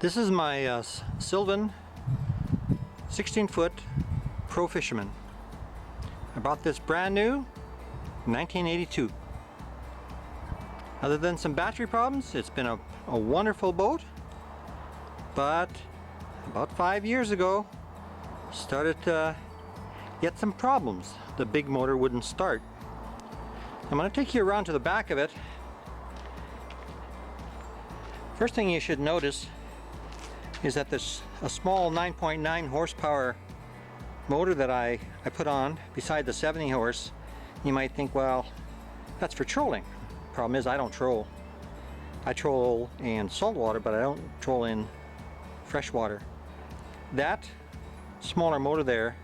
This is my Sylvan 16-foot Pro Fisherman. I bought this brand new in 1982. Other than some battery problems, it's been a wonderful boat, but about 5 years ago started to get some problems. The big motor wouldn't start. I'm going to take you around to the back of it. First thing you should notice is that there's a small 9.9 horsepower motor that I put on beside the 70 horse. You might think, well, that's for trolling. Problem is, I don't troll. I troll in saltwater, but I don't troll in freshwater. That smaller motor there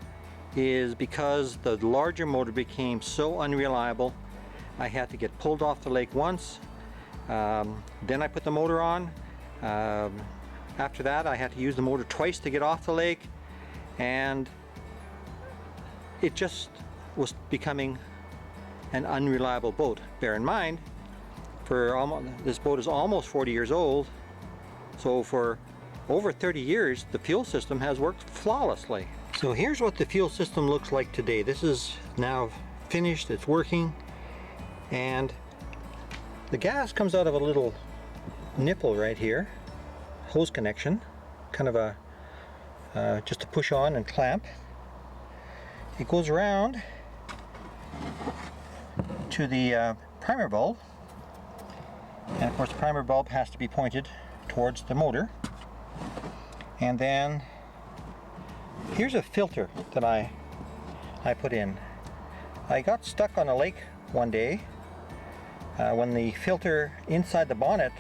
is because the larger motor became so unreliable. I had to get pulled off the lake once. Then I put the motor on. After that, I had to use the motor twice to get off the lake, and it just was becoming an unreliable boat. Bear in mind, this boat is almost 40 years old, so for over 30 years the fuel system has worked flawlessly. So here's what the fuel system looks like today. This is now finished, it's working, and the gas comes out of a little nipple right here, hose connection, kind of a just to push on and clamp. It goes around to the primer bulb, and of course the primer bulb has to be pointed towards the motor. And then here's a filter that I put in. I got stuck on a lake one day when the filter inside the bonnet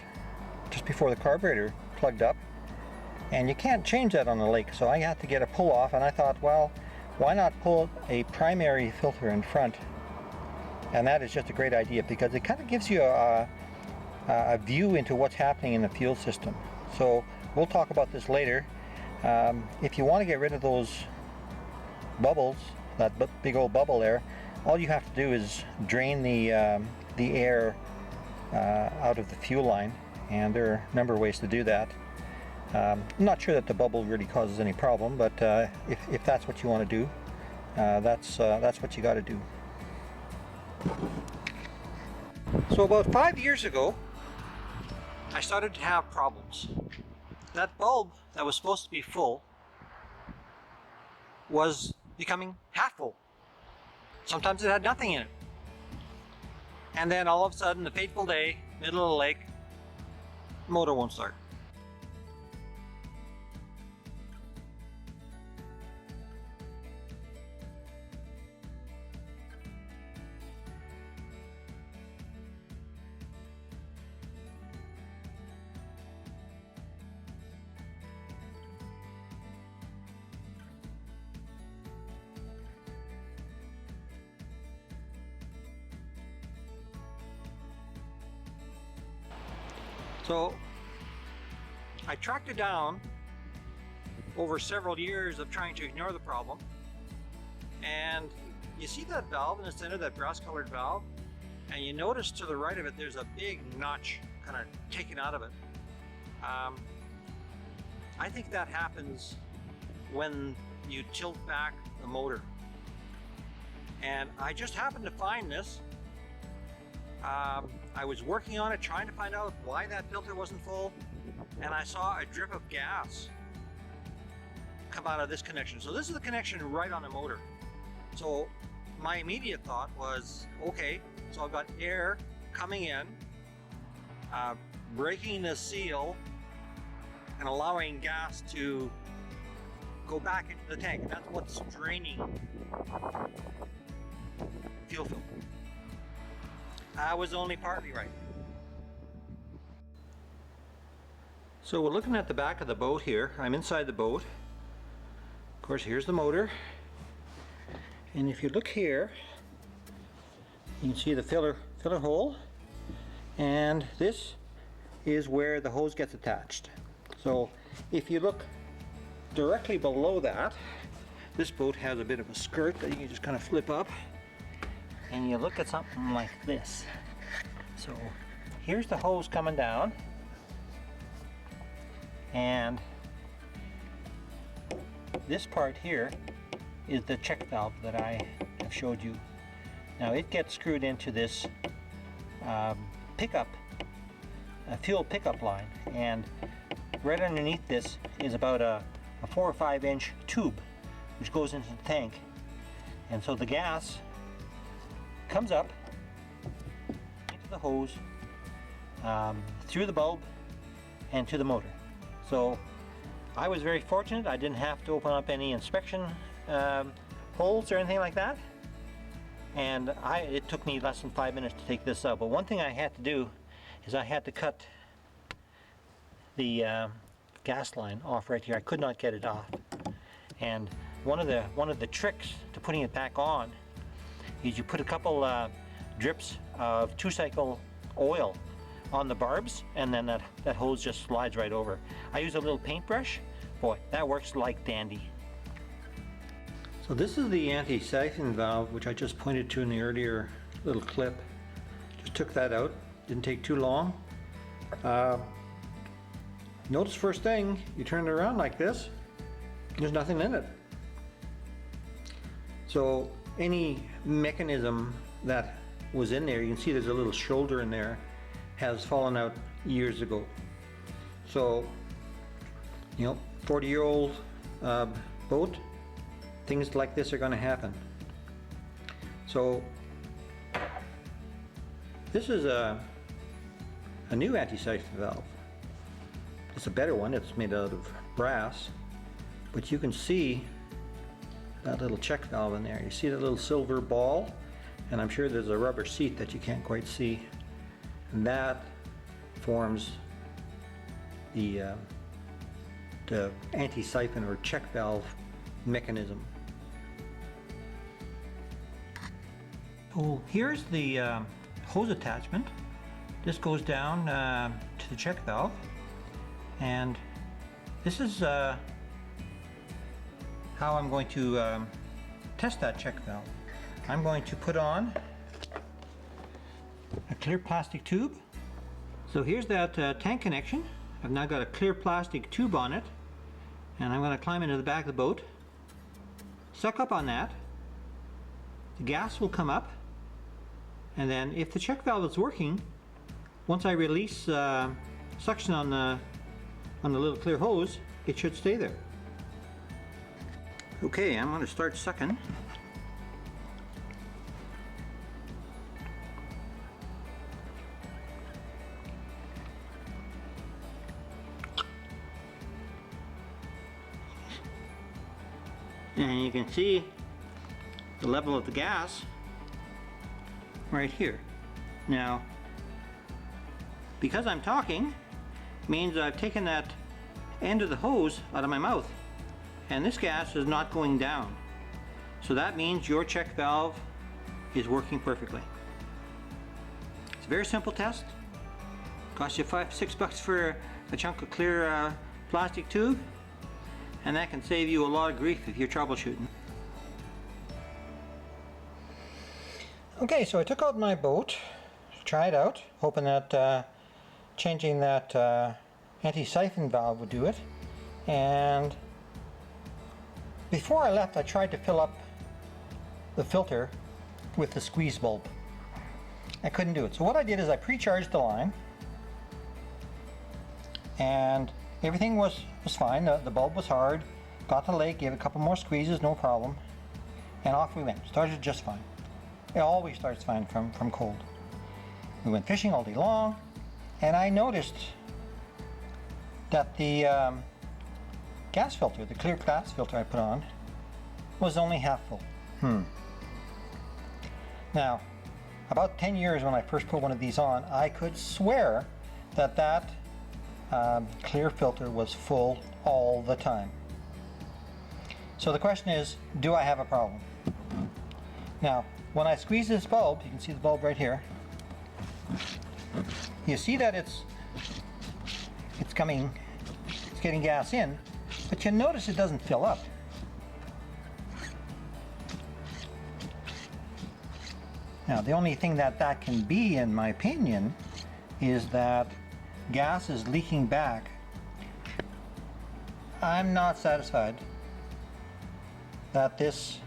just before the carburetor plugged up, and you can't change that on the lake, so I had to get a pull off, and I thought, well, why not pull a primary filter in front? And that is just a great idea because it kind of gives you a view into what's happening in the fuel system. So we'll talk about this later. If you want to get rid of those bubbles, that big old bubble there, all you have to do is drain the air out of the fuel line, and there are a number of ways to do that. I'm not sure that the bubble really causes any problem, but if that's what you want to do, that's what you got to do. So about 5 years ago, I started to have problems. That bulb that was supposed to be full was becoming half full. Sometimes it had nothing in it. And then all of a sudden, the fateful day, middle of the lake, motor won't start. So I tracked it down over several years of trying to ignore the problem, and you see that valve in the center, that brass colored valve, and you notice to the right of it there's a big notch kind of taken out of it. I think that happens when you tilt back the motor, and I just happened to find this. I was working on it, trying to find out why that filter wasn't full, and I saw a drip of gas come out of this connection. So this is the connection right on the motor. So my immediate thought was, okay, so I've got air coming in, breaking the seal and allowing gas to go back into the tank, and that's what's draining fuel filter. I was only partly right. So we're looking at the back of the boat here. I'm inside the boat. Of course, here's the motor. And if you look here, you can see the filler hole. And this is where the hose gets attached. So if you look directly below that, this boat has a bit of a skirt that you can just kind of flip up, and you look at something like this. So here's the hose coming down, And this part here is the check valve that I have showed you. Now it gets screwed into this fuel pickup line, and right underneath this is about a 4 or 5 inch tube which goes into the tank, and so the gas comes up into the hose, through the bulb and to the motor. So I was very fortunate. I didn't have to open up any inspection holes or anything like that, and it took me less than 5 minutes to take this out. But one thing I had to do is I had to cut the gas line off right here. I could not get it off, and one of the tricks to putting it back on is you put a couple drips of 2-cycle oil on the barbs, and then that hose just slides right over. I use a little paintbrush. Boy, that works like dandy. So this is the anti-siphon valve, which I just pointed to in the earlier little clip. Just took that out. Didn't take too long. Notice first thing, you turn it around like this, there's nothing in it. So any mechanism that was in there, you can see there's a little shoulder in there, has fallen out years ago. So, 40-year-old boat, things like this are going to happen. So this is a new anti-siphon valve. It's a better one. It's made out of brass, but you can see that little check valve in there. You see that little silver ball, and I'm sure there's a rubber seat that you can't quite see, and that forms the anti-siphon or check valve mechanism. So here's the hose attachment. This goes down to the check valve, and this is how I'm going to test that check valve. I'm going to put on a clear plastic tube. So here's that tank connection. I've now got a clear plastic tube on it, and I'm going to climb into the back of the boat, suck up on that. The gas will come up, and then if the check valve is working, once I release suction on the little clear hose, it should stay there. Okay, I'm going to start sucking. And you can see the level of the gas right here. Now, because I'm talking, means I've taken that end of the hose out of my mouth, and this gas is not going down. So that means your check valve is working perfectly. It's a very simple test. Costs you $5-6 for a chunk of clear plastic tube, and that can save you a lot of grief if you're troubleshooting. Okay, so I took out my boat, tried out, hoping that changing that anti-siphon valve would do it. And before I left, I tried to fill up the filter with the squeeze bulb. I couldn't do it. So what I did is I pre-charged the line, and everything was fine. The bulb was hard. Got the lake, gave it a couple more squeezes, no problem, and off we went. Started just fine. It always starts fine from cold. We went fishing all day long, and I noticed that the gas filter, the clear gas filter I put on, was only half full. Now, about 10 years when I first put one of these on, I could swear that clear filter was full all the time. So the question is, do I have a problem? Now, when I squeeze this bulb, you can see the bulb right here, you see that it's getting gas in, but you notice it doesn't fill up. Now, the only thing that can be, in my opinion, is that gas is leaking back I'm not satisfied that this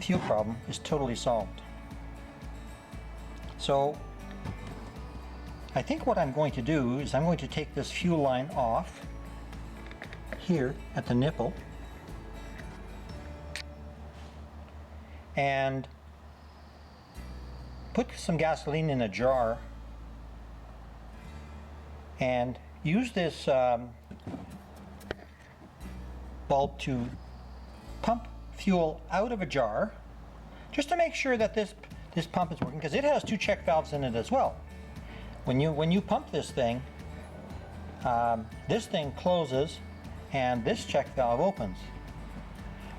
fuel problem is totally solved. So I think what I'm going to do is I'm going to take this fuel line off here at the nipple and put some gasoline in a jar and use this bulb to pump fuel out of a jar just to make sure that this pump is working, because it has two check valves in it as well. When you pump this thing closes and this check valve opens.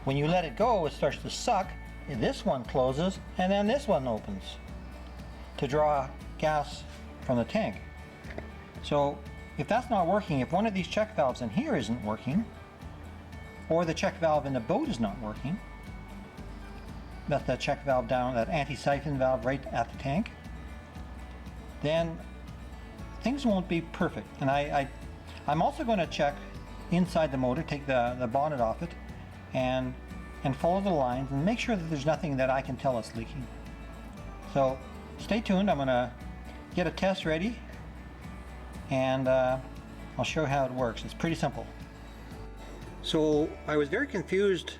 When you let it go, it starts to suck. This one closes and then this one opens to draw gas from the tank. So if that's not working, if one of these check valves in here isn't working, or the check valve in the boat is not working, that's that check valve down, that anti-siphon valve right at the tank, then things won't be perfect. And I'm also going to check inside the motor, take the bonnet off it, and follow the lines and make sure that there's nothing that I can tell is leaking. So stay tuned. I'm going to get a test ready and I'll show you how it works. It's pretty simple. So I was very confused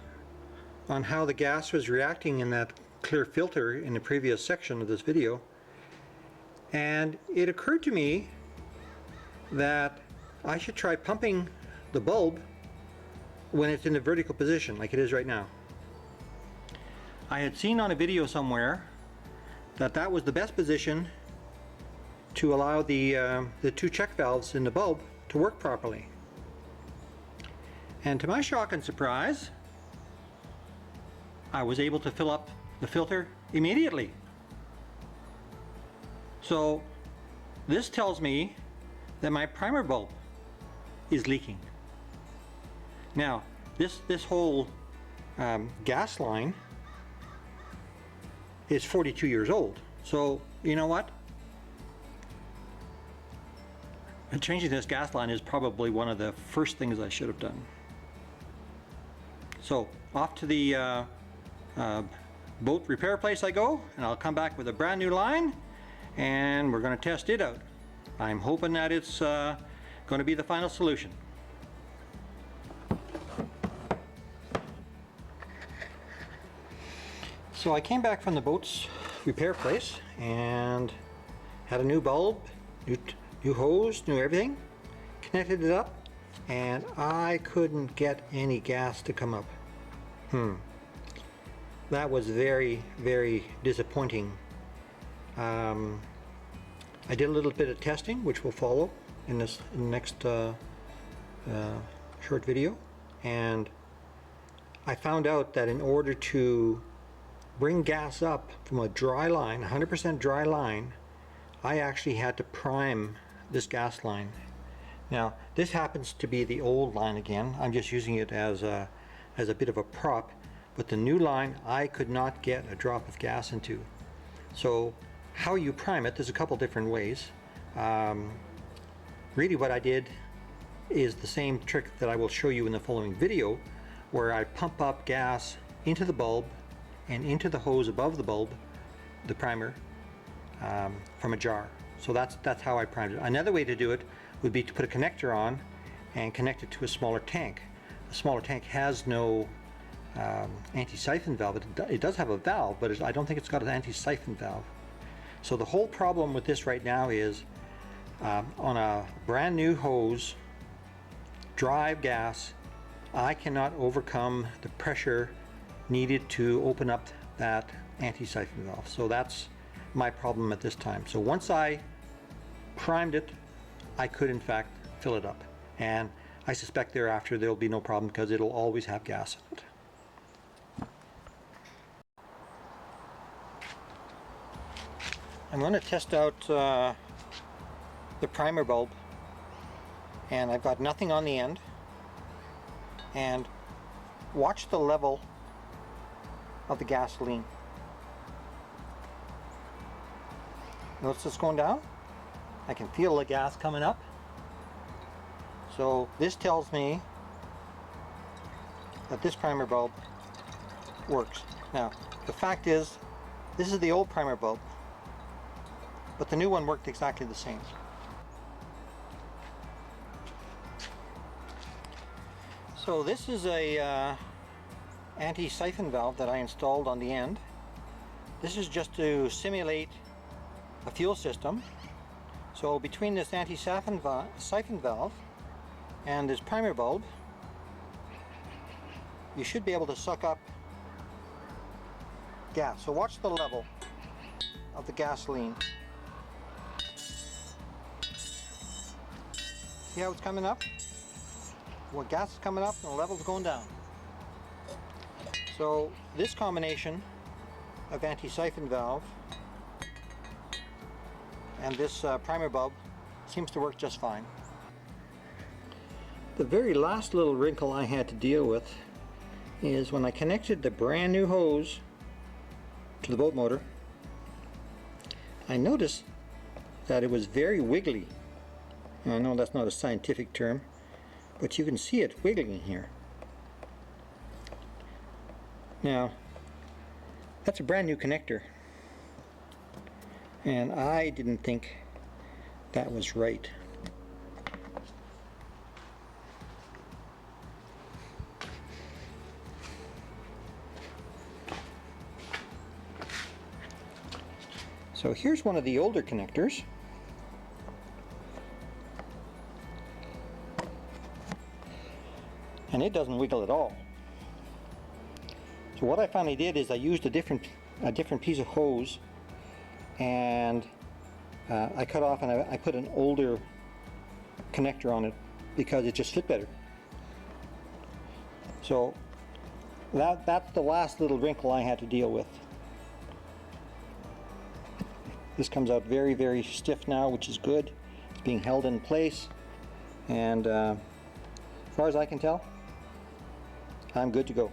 on how the gas was reacting in that clear filter in the previous section of this video, and it occurred to me that I should try pumping the bulb when it's in the vertical position like it is right now. I had seen on a video somewhere that that was the best position to allow the two check valves in the bulb to work properly. And to my shock and surprise, I was able to fill up the filter immediately. So this tells me that my primer bulb is leaking. Now this whole gas line is 42 years old. So you know what? Changing this gas line is probably one of the first things I should have done. So off to the boat repair place I go, and I'll come back with a brand new line and we're going to test it out. I'm hoping that it's going to be the final solution. So I came back from the boat's repair place and had a new bulb, new hose, new everything, connected it up, and I couldn't get any gas to come up. That was very, very disappointing. I did a little bit of testing, which will follow in the next short video, and I found out that in order to bring gas up from a dry line, 100% dry line, I actually had to prime this gas line. Now this happens to be the old line again. I'm just using it as a bit of a prop, but the new line I could not get a drop of gas into. So how you prime it, there's a couple different ways. Really what I did is the same trick that I will show you in the following video, where I pump up gas into the bulb and into the hose above the bulb, the primer, from a jar. So that's how I primed it. Another way to do it would be to put a connector on and connect it to a smaller tank. A smaller tank has no anti-siphon valve. It does have a valve, but I don't think it's got an anti-siphon valve. So the whole problem with this right now is on a brand new hose, dry gas, I cannot overcome the pressure needed to open up that anti-siphon valve. So that's my problem at this time. So once I primed it, I could in fact fill it up, and I suspect thereafter there'll be no problem because it'll always have gas in it. I'm going to test out the primer bulb, and I've got nothing on the end, and watch the level of the gasoline. Notice it's going down? I can feel the gas coming up. So this tells me that this primer bulb works. Now, the fact is, this is the old primer bulb, but the new one worked exactly the same. So this is a anti-siphon valve that I installed on the end. This is just to simulate a fuel system. So between this anti-siphon valve and this primer bulb, you should be able to suck up gas. So watch the level of the gasoline. See how it's coming up? Well, gas is coming up and the level's going down. So this combination of anti-siphon valve and this primer bulb seems to work just fine. The very last little wrinkle I had to deal with is when I connected the brand new hose to the boat motor, I noticed that it was very wiggly. I know that's not a scientific term, but you can see it wiggling here. Now, that's a brand new connector, and I didn't think that was right. So here's one of the older connectors. And it doesn't wiggle at all. So what I finally did is I used a different piece of hose, and I cut off and I put an older connector on it because it just fit better. So that's the last little wrinkle I had to deal with. This comes out very, very stiff now, which is good. It's being held in place, and as far as I can tell, I'm good to go.